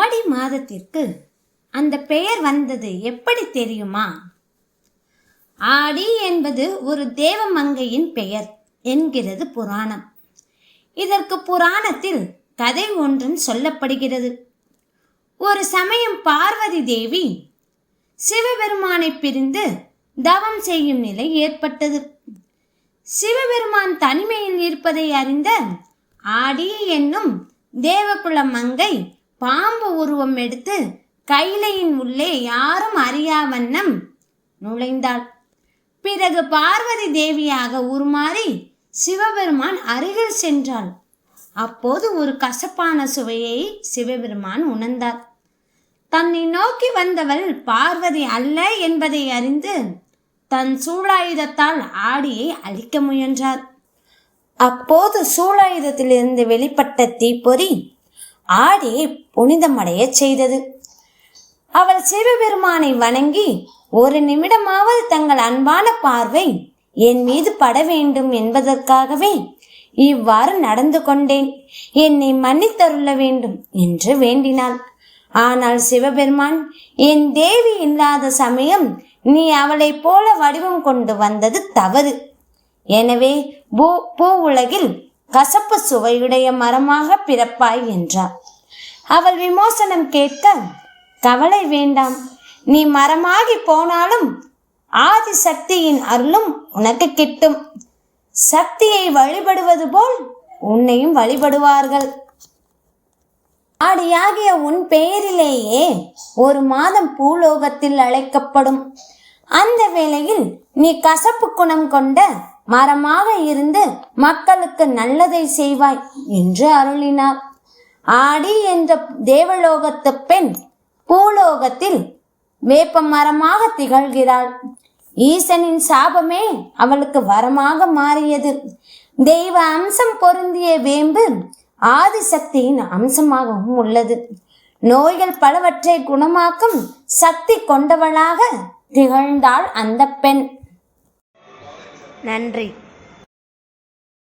ஆடி மாதத்திற்கு அந்த பெயர் வந்தது எப்படி தெரியுமா? ஆடி என்பது ஒரு தேவமங்கையின் பெயர் என்கிறது புராணம். இதற்கு புராணத்தில் கதை ஒன்றும் சொல்லப்படுகிறது. ஒரு சமயம் பார்வதி தேவி சிவபெருமானை பிரிந்து தவம் செய்யும் நிலை ஏற்பட்டது. சிவபெருமான் தனிமையில் இருப்பதை அறிந்த ஆடி என்னும் தேவகுல மங்கை பாம்பு உருவம் எடுத்து கைலையின் உள்ளே யாரும் அறியா வண்ணம் நுழைந்தாள். பிறகு பார்வதி தேவியாக உருமாறி சிவபெருமான் அருகில் சென்றாள். அப்போது ஒரு கசப்பான சுவையை சிவபெருமான் உணர்ந்தார். தன்னை நோக்கி வந்தவள் பார்வதி அல்ல என்பதை அறிந்து தன் சூளாயுதத்தால் ஆடியை அழிக்க முயன்றார். அப்போது சூளாயுதத்திலிருந்து வெளிப்பட்ட தீப்பொறி ஆடியை புனிதமடைய செய்தது. அவள் சிவபெருமானை வணங்கி, ஒரு நிமிடமாவது தங்கள் அன்பான பார்வை என் மீது பட வேண்டும் என்பதற்காகவே இவ்வாறு நடந்து கொண்டேன், என்னை மன்னித்தருள வேண்டும் என்று வேண்டினாள். ஆனால் சிவபெருமான், என் தேவி இல்லாத சமயம் நீ அவளை போல வடிவம் கொண்டு வந்தது தவறு. எனவே பூ உலகில் கசப்பு சுவையுடைய மரமாக பிறப்பாய் என்றார். அவள் விமோசனம் கேட்க, கவலை வேண்டாம், நீ மரமாகி போனாலும் ஆதி சக்தியின் அருளும் உனக்கு கிட்டும். சக்தியை வழிபடுவது போல் உன்னையும் வழிபடுவார்கள். ஆடியாகிய உன் பெயரிலேயே ஒரு மாதம் பூலோகத்தில் அழைக்கப்படும். அந்த வேளையில் நீ கசப்பு குணம் கொண்ட மரமாக இருந்து மக்களுக்கு நல்லதை செய்வாய் என்று அருளினார். ஆடி என்ற தேவலோகத்து பெண் பூலோகத்தில் வேப்ப மரமாக திகழ்கிறாள். ஈசனின் சாபமே அவளுக்கு வரமாக மாறியது. தெய்வ அம்சம் பொருந்திய வேம்பு ஆதிசக்தியின் அம்சமாகவும் உள்ளது. நோய்கள் பலவற்றை குணமாக்கும் சக்தி கொண்டவளாக திகழ்ந்தாள் அந்த பெண். நன்றி.